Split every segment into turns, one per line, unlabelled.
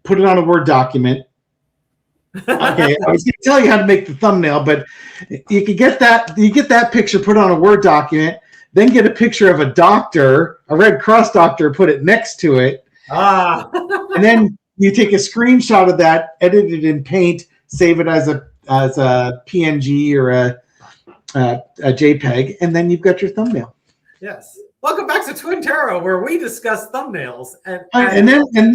put it on a Word document. Okay, I was going to tell you how to make the thumbnail, but you could get that. You get that picture, put it on a Word document, then get a picture of a doctor, a Red Cross doctor, put it next to it, and then you take a screenshot of that, edit it in Paint, save it as a PNG or a JPEG, and then you've got your thumbnail.
Yes. Welcome back to Twin Tarot, where we discuss thumbnails.
And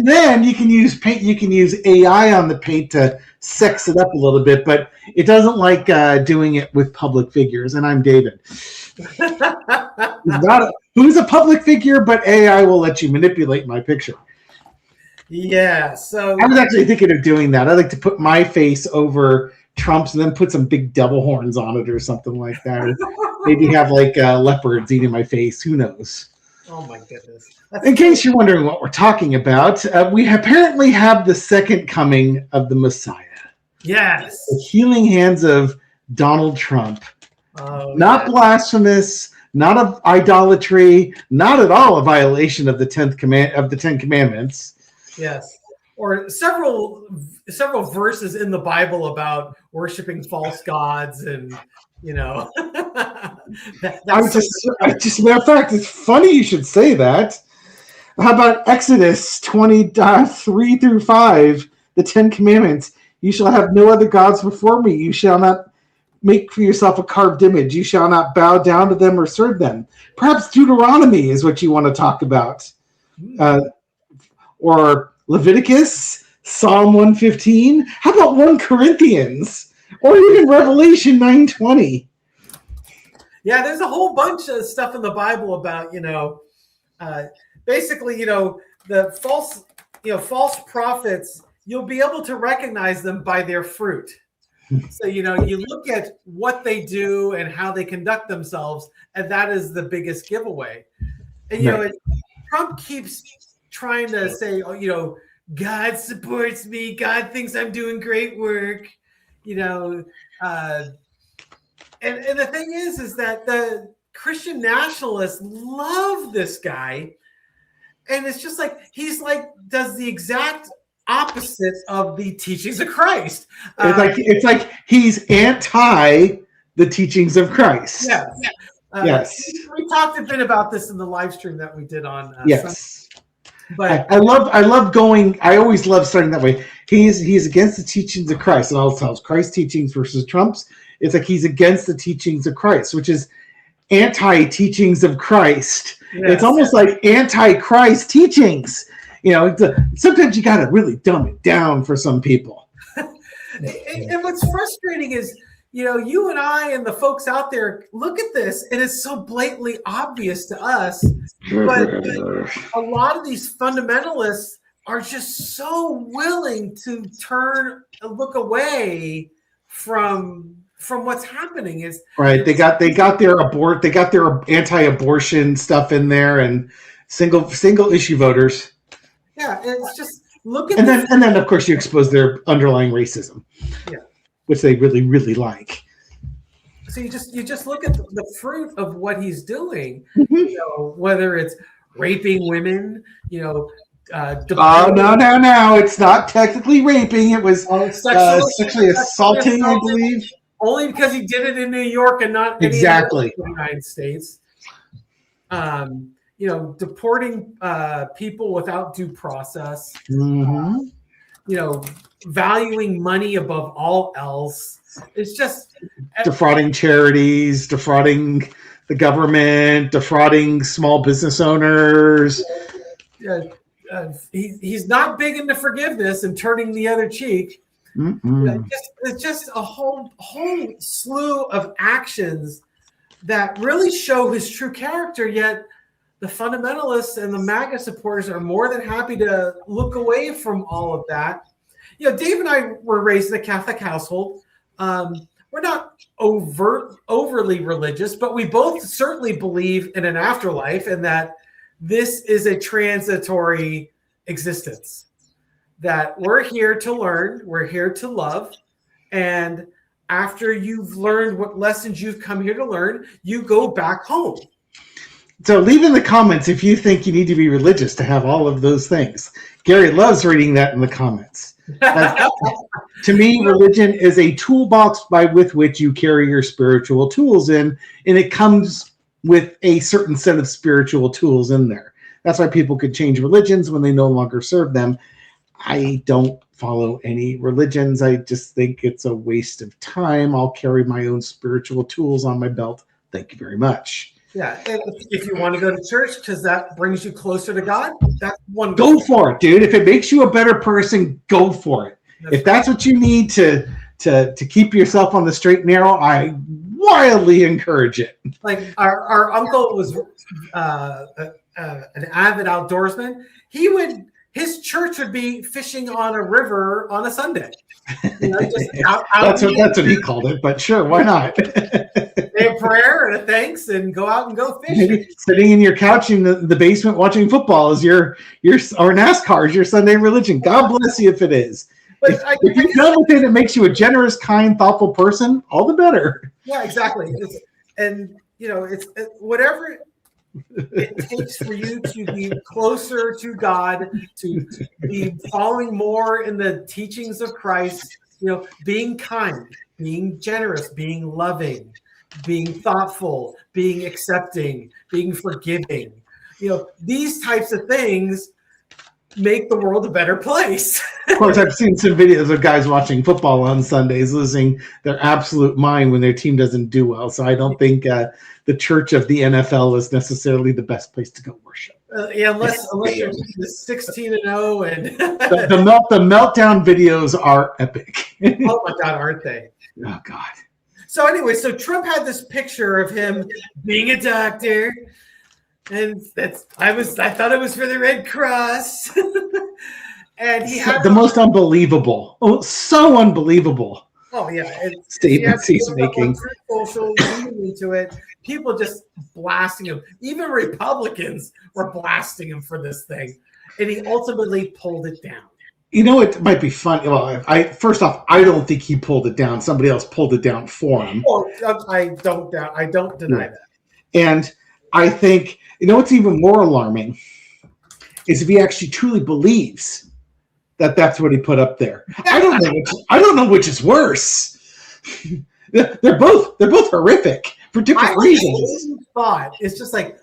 then you can use Paint. You can use AI on the Paint to sex it up a little bit, but it doesn't like doing it with public figures. And I'm David. Who's a public figure, but AI will let you manipulate my picture.
Yeah. So
I was actually thinking of doing that. I'd like to put my face over Trump's and then put some big devil horns on it or something like that. Or maybe have like leopards eating my face. Who knows?
Oh my goodness.
In case you're wondering what we're talking about, we apparently have the second coming of the Messiah.
Yes.
The healing hands of Donald Trump.
Oh,
not blasphemous, not of idolatry, not at all a violation of the 10th command of the 10 Commandments.
Yes. Or several verses in the Bible about worshiping false gods, and matter
of fact, it's funny you should say that. How about Exodus 20:3 through 5, the 10 Commandments? You shall have no other gods before me. You shall not make for yourself a carved image. You shall not bow down to them or serve them. Perhaps Deuteronomy is what you want to talk about. Or Leviticus, Psalm 115. How about 1 Corinthians? Or even Revelation 9:20.
Yeah, there's a whole bunch of stuff in the Bible about, basically, the false prophets, you'll be able to recognize them by their fruit. So, you look at what they do and how they conduct themselves, and that is the biggest giveaway. And, Trump keeps trying to say, God supports me. God thinks I'm doing great work, and the thing is that the Christian nationalists love this guy. And it's just like, does the exact opposite of the teachings of Christ.
It's like he's anti the teachings of Christ.
Yeah.
Yes.
We talked a bit about this in the live stream that we did on
yes.
Sunday. But
I always love starting that way. He's against the teachings of Christ, and all tells Christ's teachings versus Trump's. It's like he's against the teachings of Christ, which is anti-teachings of Christ. Yes. It's almost like anti-Christ teachings. Sometimes you got to really dumb it down for some people.
And what's frustrating is, you and I and the folks out there look at this, and it's so blatantly obvious to us. But a lot of these fundamentalists are just so willing to look away from what's happening. Is
right. They got their anti-abortion stuff in there, and single issue voters.
Yeah, it's just look at
and then of course you expose their underlying racism.
Yeah.
Which they really, really like.
So you just look at the fruit of what he's doing, whether it's raping women,
no, it's not technically raping. It was sexually assaulting, I believe.
Only because he did it in New York and not
exactly
in the United States. Deporting people without due process.
Mm-hmm.
Valuing money above all else. It's just
defrauding charities, defrauding the government, defrauding small business owners.
He's not big into forgiveness and turning the other cheek. It's just a whole slew of actions that really show his true character, yet the fundamentalists and the MAGA supporters are more than happy to look away from all of that. Dave and I were raised in a Catholic household. We're not overly religious, but we both certainly believe in an afterlife and that this is a transitory existence, that we're here to learn, we're here to love, and after you've learned what lessons you've come here to learn, you go back home.
So leave in the comments if you think you need to be religious to have all of those things. Gary loves reading that in the comments. To me, religion is a toolbox with which you carry your spiritual tools in, and it comes with a certain set of spiritual tools in there. That's why people could change religions when they no longer serve them. I don't follow any religions. I just think it's a waste of time. I'll carry my own spiritual tools on my belt. Thank you very much.
Yeah, and if you want to go to church because that brings you closer to God, that's one.
Go for it, dude. If it makes you a better person, go for it. If that's what you need to keep yourself on the straight and narrow, I wildly encourage it.
Like our uncle was an avid outdoorsman. His church would be fishing on a river on a Sunday.
That's what he called it, but sure, why not?
Say a prayer and a thanks and go out and go fishing.
Sitting in your couch in the basement watching football is your or NASCAR is your Sunday religion. God bless you if it is. But if you've done with it, it makes you a generous, kind, thoughtful person. All the better.
Yeah, exactly. Whatever it takes for you to be closer to God, to be following more in the teachings of Christ. Being kind, being generous, being loving, being thoughtful, being accepting, being forgiving. These types of things make the world a better place.
Of course, I've seen some videos of guys watching football on Sundays losing their absolute mind when their team doesn't do well. So I don't think the church of the NFL is necessarily the best place to go worship.
Unless you're 16-0 and
the meltdown videos are epic.
Oh my God, aren't they?
Oh God.
So anyway, Trump had this picture of him being a doctor. And I thought it was for the Red Cross. And he had
the most unbelievable. Oh, so unbelievable.
Oh yeah.
Statements he's making.
Social into it. People just blasting him. Even Republicans were blasting him for this thing. And he ultimately pulled it down.
It might be funny. Well, first off, I don't think he pulled it down. Somebody else pulled it down for him.
Oh, I don't deny that.
And I think, what's even more alarming is if he actually truly believes that that's what he put up there. I don't know which is worse. They're both horrific for different reasons.
Thought it's just like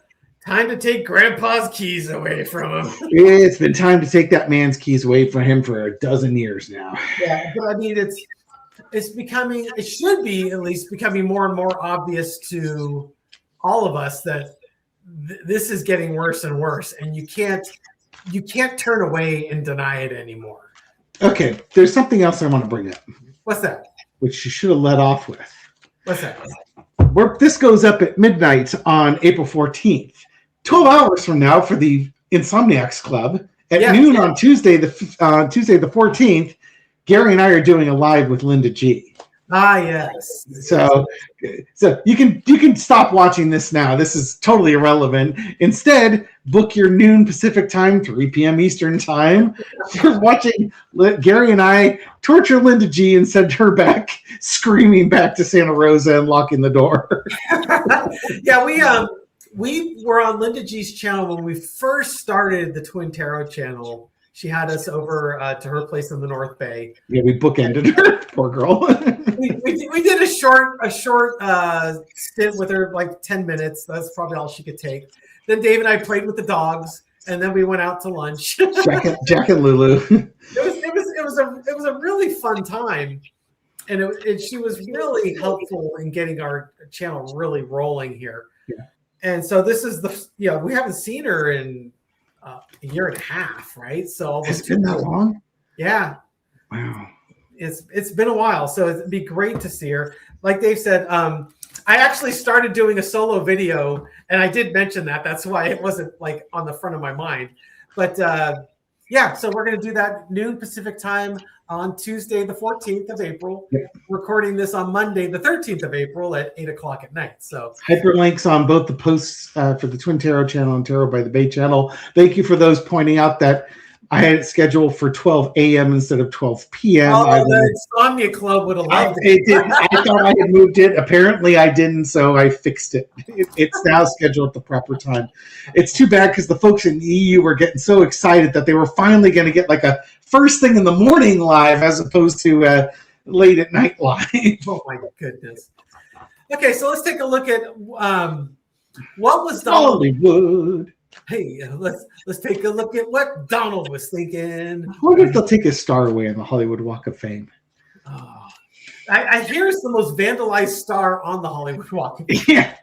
time to take Grandpa's keys away from him.
It's been time to take that man's keys away from him for a dozen years now.
Yeah, but I mean, it should be at least becoming more and more obvious to all of us that this is getting worse and worse, and you can't turn away and deny it anymore.
Okay, there's something else I want to bring up.
What's that?
Which you should have let off with.
What's that?
This goes up at midnight on April 14th. 12 hours from now for the Insomniacs Club. At noon on Tuesday the 14th, Gary and I are doing a live with Linda G.
Ah, yes.
So you can stop watching this now. This is totally irrelevant. Instead, book your noon Pacific time, 3 p.m. Eastern time. You're watching Gary and I torture Linda G and send her back screaming back to Santa Rosa and locking the door.
Yeah, we were on Linda G's channel when we first started the Twin Tarot channel. She had us over to her place in the North Bay.
Yeah, we bookended her. Poor girl.
we did a short stint with her, like 10 minutes. That's probably all she could take. Then Dave and I played with the dogs, and then we went out to lunch.
Jack and Lulu.
It was a really fun time, and she was really helpful in getting our channel really rolling here.
Yeah.
And so this is we haven't seen her in a year and a half, right? So
it's been that long.
Yeah.
Wow.
It's been a while, so it'd be great to see her. Like Dave said, I actually started doing a solo video, and I did mention that. That's why it wasn't like on the front of my mind. But so we're going to do that noon Pacific time on Tuesday, the 14th of April.
Yep.
Recording this on Monday, the 13th of April at 8:00 at night. So
hyperlinks on both the posts for the Twin Tarot channel and Tarot by the Bay channel. Thank you for those pointing out that I had it scheduled for 12 a.m. instead of 12 p.m.
Oh, the Insomnia Club would have loved it.
I thought I had moved it. Apparently I didn't, so I fixed it. It's now scheduled at the proper time. It's too bad because the folks in the EU were getting so excited that they were finally going to get like a first thing in the morning live as opposed to late at night live.
Oh my goodness. Okay, so let's take a look at what was Donald.
Hollywood.
Hey, let's take a look at what Donald was thinking.
I wonder if they'll take his star away on the Hollywood Walk of Fame.
Oh, I hear it's the most vandalized star on the Hollywood Walk of Fame.
Yeah,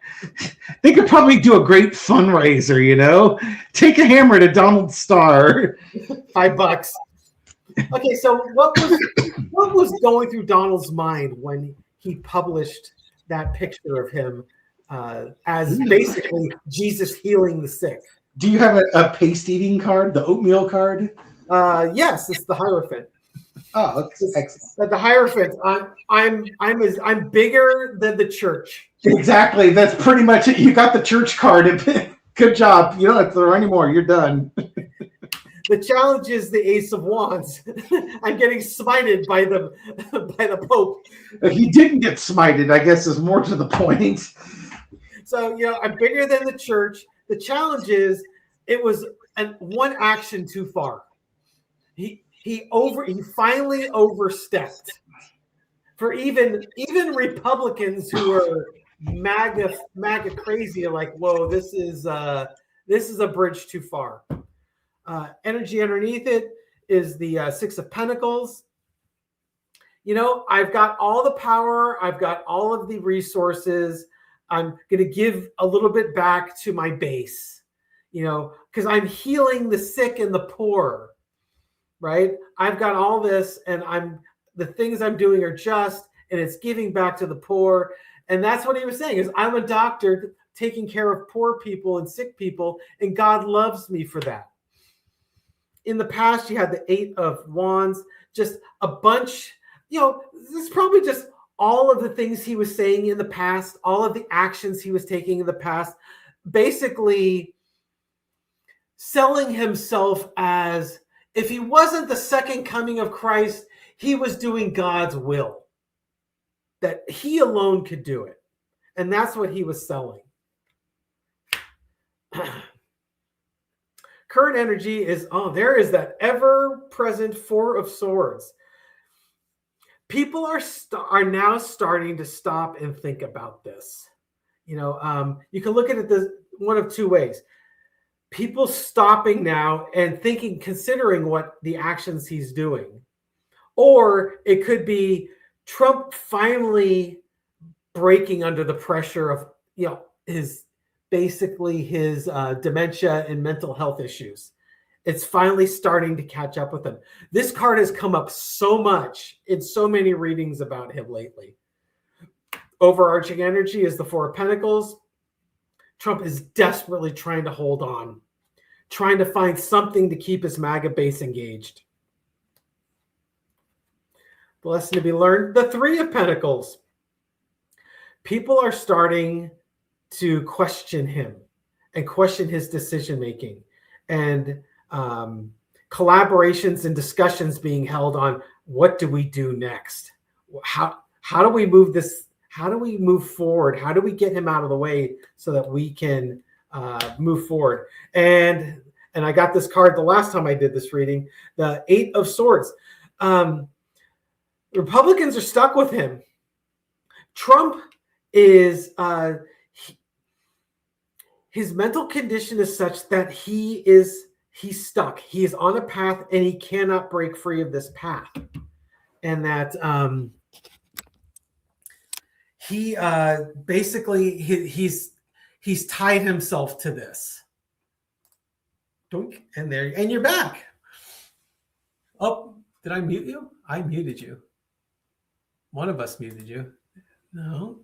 they could probably do a great fundraiser. You know, take a hammer to Donald's star.
$5. Okay, so what was going through Donald's mind when he published that picture of him as basically Jesus healing the sick?
Do you have a paste eating card, the oatmeal card?
Yes, it's the Hierophant.
Oh, excellent.
The Hierophant. I'm bigger than the church.
Exactly. That's pretty much it. You got the church card. Good job. You don't have to throw any more. You're done.
The challenge is the Ace of Wands. I'm getting smited by the Pope.
He didn't get smited, I guess, is more to the point.
So, I'm bigger than the church. The challenge is it was one action too far. He finally overstepped. For even Republicans who are MAGA crazy are like, whoa, this is a bridge too far. Energy underneath it is the Six of Pentacles. I've got all the power. I've got all of the resources. I'm going to give a little bit back to my base, because I'm healing the sick and the poor, right? I've got all this, and the things I'm doing are just, and it's giving back to the poor. And that's what he was saying is I'm a doctor taking care of poor people and sick people, and God loves me for that. In the past, you had the Eight of Wands, just a bunch, this is probably just all of the things he was saying in the past, all of the actions he was taking in the past, basically selling himself as if he wasn't the second coming of Christ, he was doing God's will, that he alone could do it. And that's what he was selling. Current energy is, there is that ever-present Four of Swords. People are now starting to stop and think about this. You can look at it this one of two ways. People stopping now and considering what the actions he's doing. Or it could be Trump finally breaking under the pressure of, his dementia and mental health issues. It's finally starting to catch up with him. This card has come up so much in so many readings about him lately. Overarching energy is the Four of Pentacles. Trump is desperately trying to hold on, trying to find something to keep his MAGA base engaged. The lesson to be learned, the Three of Pentacles. People are starting to question him and question his decision-making, and collaborations and discussions being held on what do we do next? How do we move this? How do we move forward? How do we get him out of the way so that we can move forward? And I got this card the last time I did this reading, the Eight of Swords. Republicans are stuck with him. Trump is his mental condition is such that he's stuck. He is on a path and he cannot break free of this path. And that he basically he's tied himself to this. And you're back. Oh, did I mute you? I muted you. One of us muted you. No.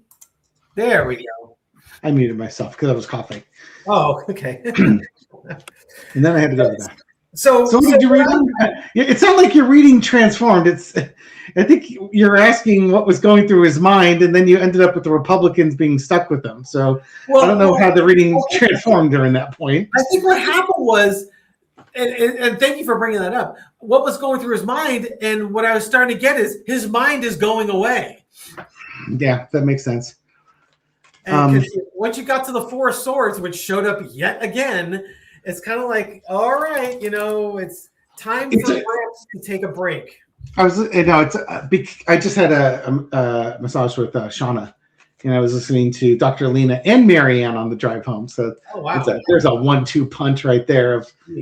There we go.
I muted myself because I was coughing.
Oh, okay.
And then I had to go to that.
So
did you read it? It sounded like you're reading Transformed. I think you're asking what was going through his mind, and then you ended up with the Republicans being stuck with them. So I don't know how the reading transformed during that point.
I think what happened was And thank you for bringing that up. What was going through his mind, and what I was starting to get is his mind is going away.
Yeah, that makes sense.
And once you got to the Four of Swords, which showed up yet again, it's kind of like, all right, it's time for Gramps to take a break.
I just had a massage with Shauna, and I was listening to Dr. Lena and Marianne on the drive home. So there's a 1-2 punch right there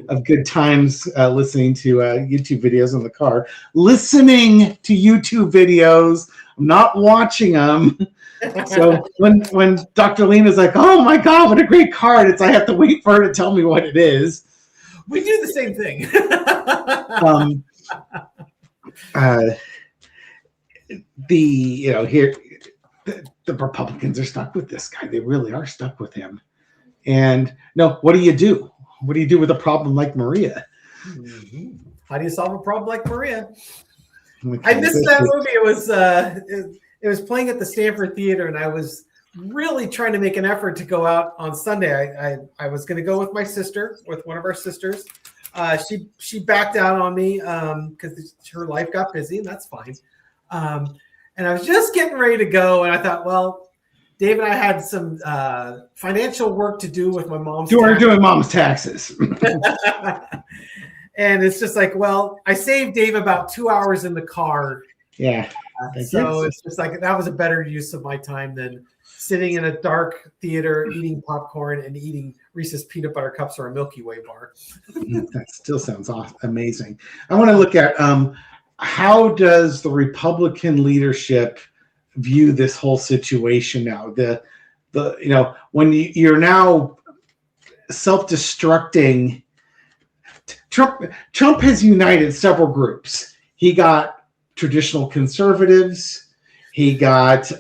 of good times listening to YouTube videos in the car. Listening to YouTube videos, I'm not watching them. So when Dr. Lena's like, "Oh my God, what a great card!" I have to wait for her to tell me what it is.
We do the same thing.
Here the Republicans are stuck with this guy. They really are stuck with him. And what do you do? What do you do with a problem like Maria?
Mm-hmm. How do you solve a problem like Maria? I missed that movie. It was playing at the Stanford Theater, and I was really trying to make an effort to go out on Sunday. I was going to go with my sister, with one of our sisters. She backed out on me because her life got busy, and that's fine. And I was just getting ready to go, and I thought, well, Dave and I had some financial work to do with my mom's taxes.
Doing mom's taxes.
And it's just like, well, I saved Dave about 2 hours in the car.
Yeah.
So it's just like that was a better use of my time than sitting in a dark theater, eating popcorn and eating Reese's peanut butter cups or a Milky Way bar.
That still sounds amazing. I want to look at how does the Republican leadership view this whole situation now? When you're now self-destructing, Trump has united several groups. He got traditional conservatives. He got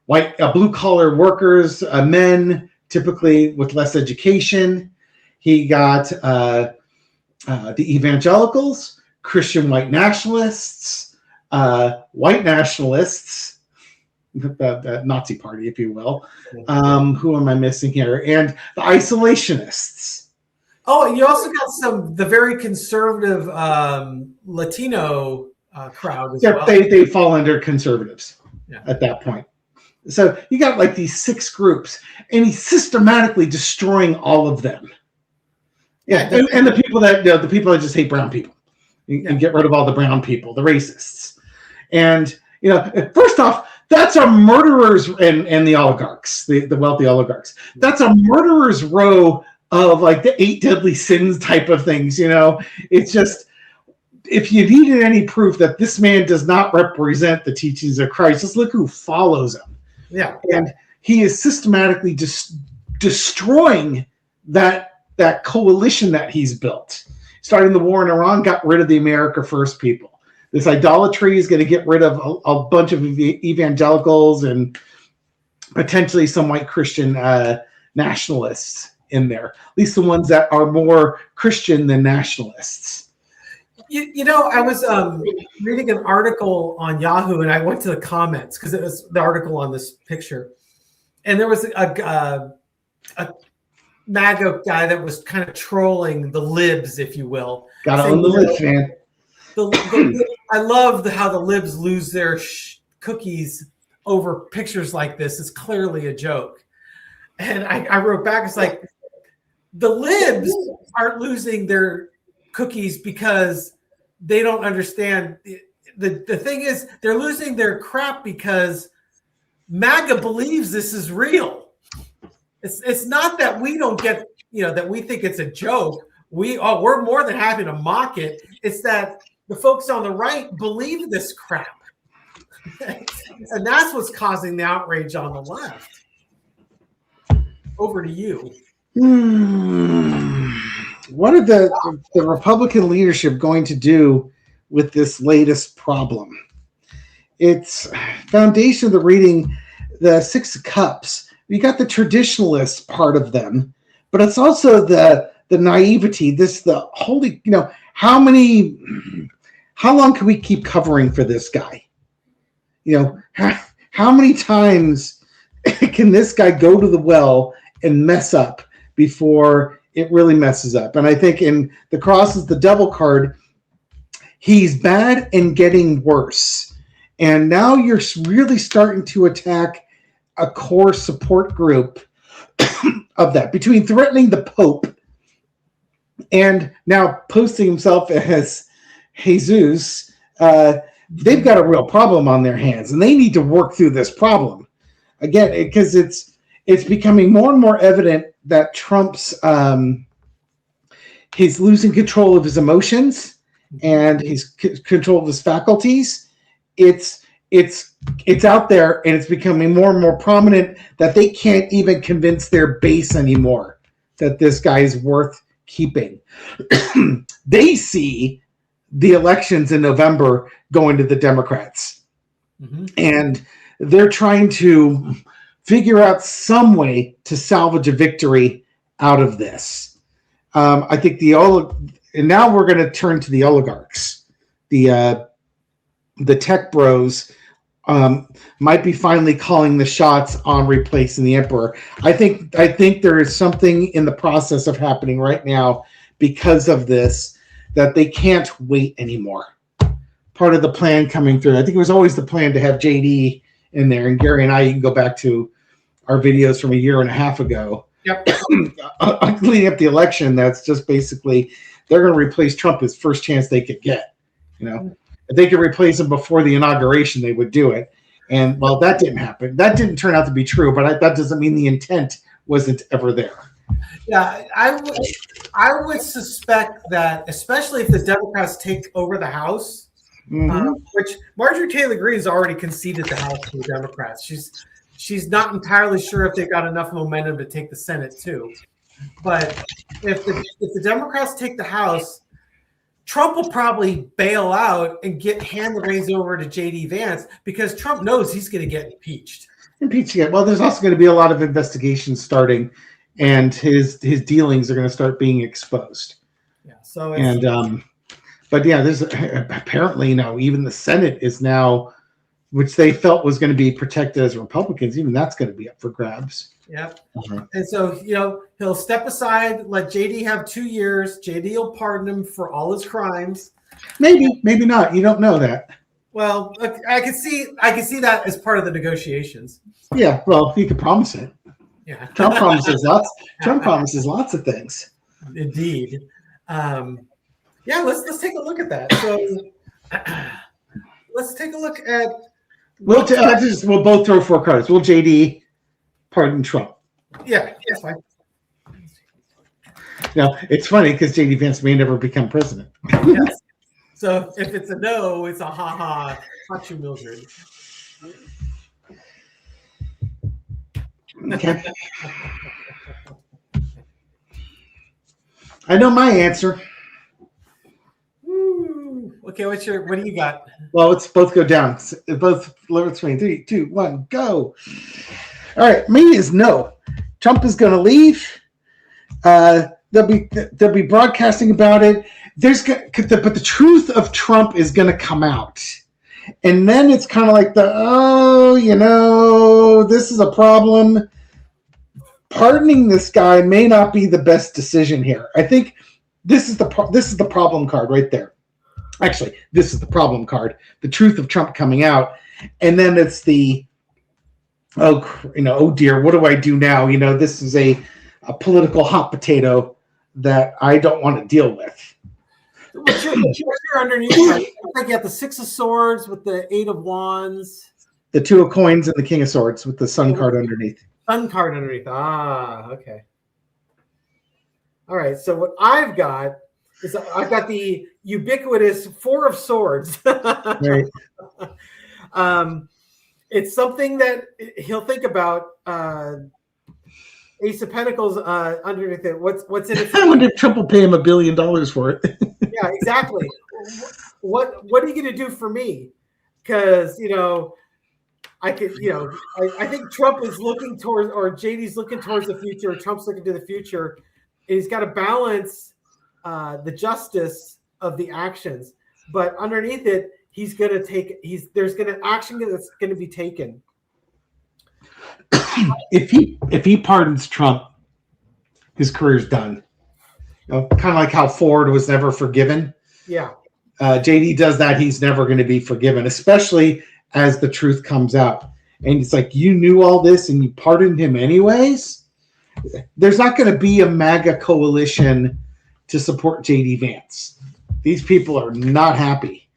white blue-collar workers, men, typically with less education. He got the evangelicals, Christian white nationalists, the Nazi party, if you will. Who am I missing here? And the isolationists.
Oh, you also got the very conservative Latino crowd as well.
They fall under conservatives at that point. So you got like these 6 groups, and he's systematically destroying all of them. Yeah, and the people that just hate brown people, and get rid of all the brown people, the racists. And first off, that's a murderer's and the oligarchs, the wealthy oligarchs. That's a murderer's row of like the 8 deadly sins type of things. It's just, if you needed any proof that this man does not represent the teachings of Christ, just look who follows him.
Yeah.
And he is systematically just destroying that coalition that he's built. Starting the war in Iran, got rid of the America First people. This idolatry is going to get rid of a bunch of evangelicals and potentially some white Christian nationalists in there. At least the ones that are more Christian than nationalists.
I was reading an article on Yahoo, and I went to the comments because it was the article on this picture, and there was a MAGA guy that was kind of trolling the libs, if you will.
Got on the libs, man.
I love how the libs lose their cookies over pictures like this. It's clearly a joke. And I wrote back, it's like, the libs aren't losing their cookies because they don't understand. The thing is, they're losing their crap because MAGA believes this is real. It's not that we don't get, that we think it's a joke. We're more than happy to mock it. It's that the folks on the right believe this crap. And that's what's causing the outrage on the left. Over to you.
What are the Republican leadership going to do with this latest problem? It's foundation of the reading, the 6 cups. You got the traditionalist part of them, but it's also the naivety, the holy, how long can we keep covering for this guy? How many times can this guy go to the well and mess up before it really messes up. And I think in the cross is the devil card. He's bad and getting worse. And now you're really starting to attack a core support group of that, between threatening the Pope and now posting himself as Jesus. They've got a real problem on their hands, and they need to work through this problem again, because it's becoming more and more evident that Trump's he's losing control of his emotions and his control of his faculties. It's out there, and it's becoming more and more prominent that they can't even convince their base anymore that this guy is worth keeping. They see the elections in November going to the Democrats, and they're trying to figure out some way to salvage a victory out of this. I think and now we're going to turn to the oligarchs, the tech bros. Might be finally calling the shots on replacing the emperor. I think there is something in the process of happening right now because of this, that they can't wait anymore. Part of the plan coming through. I think it was always the plan to have JD in there, and Gary and I, you can go back to our videos from a year and a half ago.
Yep.
Leading up the election, that's just basically they're going to replace Trump as first chance they could get. If they could replace him before the inauguration, they would do it. And well, that didn't happen. That didn't turn out to be true, but that doesn't mean the intent wasn't ever there.
Yeah, I would suspect that, especially if the Democrats take over the House, which Marjorie Taylor Greene has already conceded the House to the Democrats. She's not entirely sure if they've got enough momentum to take the Senate too. But if the Democrats take the House, Trump will probably bail out and hand the reins over to J.D. Vance, because Trump knows he's going to get impeached. Well,
there's also going to be a lot of investigations starting, and his dealings are going to start being exposed.
Yeah. So
but yeah, there's apparently even the Senate is now, which they felt was going to be protected as Republicans, even that's going to be up for grabs.
Yep. And so, he'll step aside, let JD have 2 years. JD will pardon him for all his crimes.
Maybe not. You don't know that.
Well, I can see that as part of the negotiations.
Yeah. Well, he could promise it.
Yeah.
Trump promises lots. Trump promises lots of things.
Indeed. Yeah. Let's take a look at that. So let's take a look at.
We'll both throw 4 cards. Will JD pardon Trump?
Yeah, that's fine.
Now, it's funny because J.D. Vance may never become president.
Yes. So if it's a no, it's a ha-ha, hot you Mildred.
Okay. I know my answer.
Woo. Okay, what do you got?
Well, let's both go down. Both lower screen. 3, 2, 1, go. All right, me is no. Trump is going to leave. They'll be broadcasting about it. But the truth of Trump is going to come out, and then it's kind of like this is a problem. Pardoning this guy may not be the best decision here. I think this is the problem card right there. Actually, this is the problem card. The truth of Trump coming out, and then it's the oh dear, what do I do now? This is a political hot potato that I don't want to deal with.
What's your underneath? I think you have the 6 of Swords with the 8 of Wands.
The 2 of Coins and the King of Swords with the Sun card underneath.
Sun card underneath. Ah, okay. All right. So what I've got is I've got the ubiquitous 4 of Swords.
Right.
It's something that he'll think about. Ace of Pentacles underneath it. What's in it?
I wonder if Trump will pay him $1 billion for it.
Yeah, exactly. What are you going to do for me? Because I could, I think Trump is looking towards, or JD's looking towards the future. Or Trump's looking to the future. And he's got to balance the justice of the actions, but underneath it, he's going to take. There's going to action that's going to be taken.
If he pardons Trump, his career's done. Kind of like how Ford was never forgiven.
Yeah.
JD does that. He's never going to be forgiven, especially as the truth comes out. And it's like, you knew all this and you pardoned him anyways. There's not going to be a MAGA coalition to support JD Vance. These people are not happy.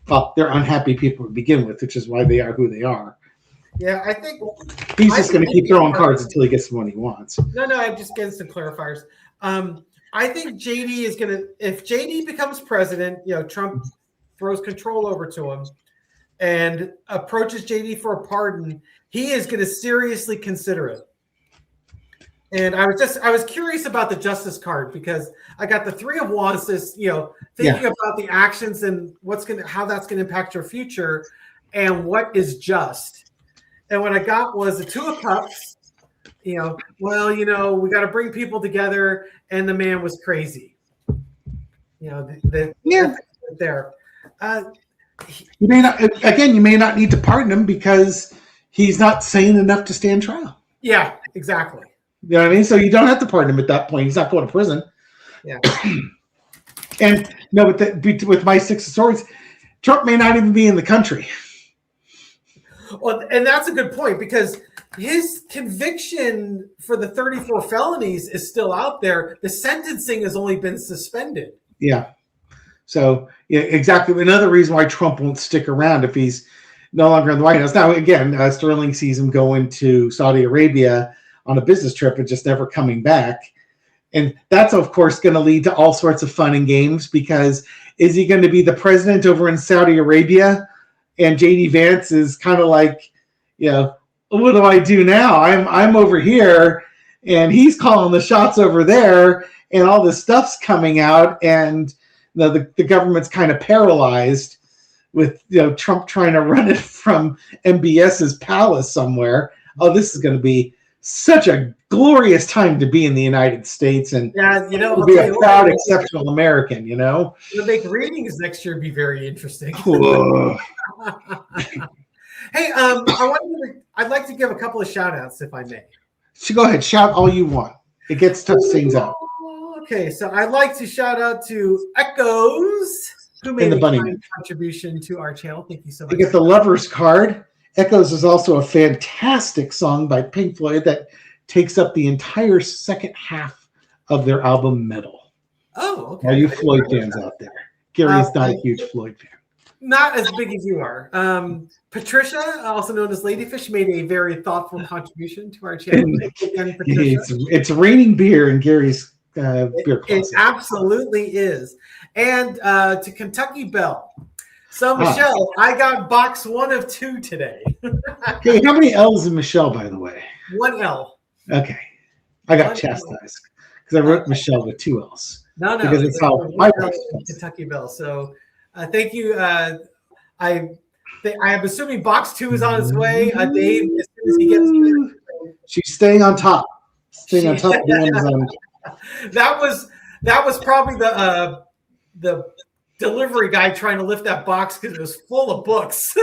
Well, they're unhappy people to begin with, which is why they are who they are.
Yeah, I think
he's just going to keep throwing cards until he gets the one he wants.
No, I'm just getting some clarifiers. I think JD is going to, if JD becomes president, Trump throws control over to him and approaches JD for a pardon, he is going to seriously consider it. And I was curious about the justice card because I got the 3 of Wands, thinking about the actions and how that's going to impact your future and what is just. And what I got was the 2 of Cups. We got to bring people together, and the man was crazy. There.
You may not need to pardon him because he's not sane enough to stand trial.
Yeah, exactly.
You know what I mean? So you don't have to pardon him at that point. He's not going to prison.
Yeah.
And no, with my 6 of Swords, Trump may not even be in the country.
Well, and that's a good point because his conviction for the 34 felonies is still out there. The sentencing has only been suspended.
Yeah. So, yeah, exactly. Another reason why Trump won't stick around if he's no longer in the White House. Now, again, Sterling sees him going to Saudi Arabia on a business trip and just never coming back. And that's, of course, going to lead to all sorts of fun and games because is he going to be the president over in Saudi Arabia? And JD Vance is kind of like, what do I do now? I'm over here, and he's calling the shots over there, and all this stuff's coming out, and the government's kind of paralyzed with Trump trying to run it from MBS's palace somewhere. Oh, this is going to be such a glorious time to be in the United States, and to be a proud, exceptional American.
To make readings next year be very interesting. Hey, I'd like to give a couple of shout outs if I may.
So go ahead, shout all you want. It gets tough things out.
Okay, so I'd like to shout out to Echoes, who made a contribution to our channel. Thank you so much.
You get the Lover's card. Echoes is also a fantastic song by Pink Floyd that takes up the entire second half of their album Metal.
Oh, okay.
All you Floyd fans out there. Gary's not a huge Floyd fan.
Not as big as you are. Patricia, also known as Ladyfish, made a very thoughtful contribution to our channel. Again,
it's raining beer in Gary's beer closet.
It absolutely is. And to Kentucky Belle. So, Michelle, I got box 1 of 2 today.
Okay, how many L's in Michelle, by the way?
1 L.
Okay. I got chastised because I wrote Michelle with 2 L's.
No.
Because it's how my
Kentucky Belle. So, thank you. I'm assuming box 2 is on its way. Dave, as soon as he gets here.
She's staying on top. Staying on top of the Amazon.
That was probably the delivery guy trying to lift that box because it was full of books.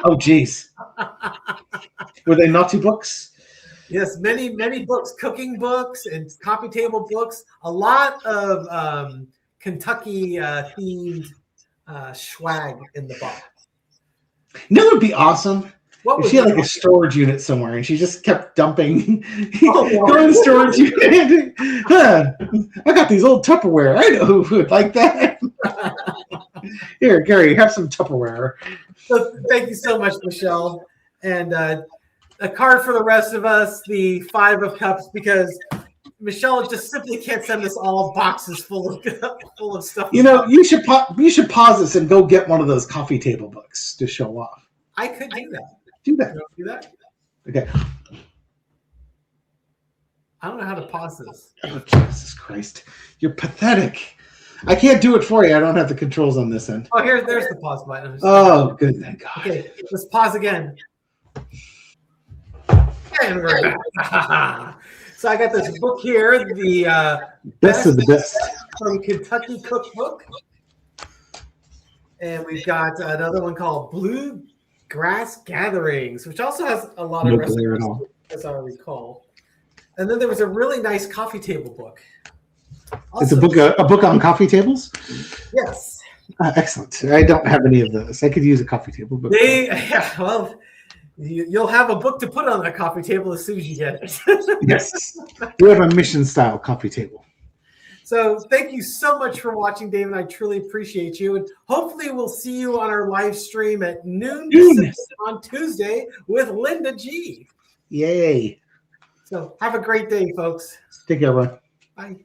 Oh, geez. Were they naughty books?
Yes, many books, cooking books and coffee table books. A lot of Kentucky themed swag in the box.
You know what would be awesome? If she had like a storage unit somewhere and she just kept dumping going to storage unit. I got these old Tupperware. I know who would like that. Here, Gary, have some Tupperware.
So thank you so much, Michelle. And a card for the rest of us, the 5 of Cups, because Michelle just simply can't send us all boxes full of stuff.
You should pause this and go get one of those coffee table books to show off.
I could do that.
Do that.
Do that.
Okay.
I don't know how to pause this.
Oh, Jesus Christ. You're pathetic. I can't do it for you. I don't have the controls on this end.
Oh, there's the pause button.
Oh, good. Thank God.
Okay, let's pause again. And we're back. So I got this book here, the
best of the best
from Kentucky Cookbook. And we've got another one called Bluegrass Gatherings, which also has a lot of recipes, as I recall. And then there was a really nice coffee table book.
It's
Awesome.
a book on coffee tables.
Yes.
Excellent. I don't have any of those. I could use a coffee table, but
Well, you'll have a book to put on that coffee table as soon as you get it.
yes, we have a mission style coffee table.
So thank you so much for watching, David. I truly appreciate you. And hopefully we'll see you on our live stream at noon Pacific on Tuesday with Linda G.
Yay.
So have a great day, folks.
Take care, everyone.
Bye.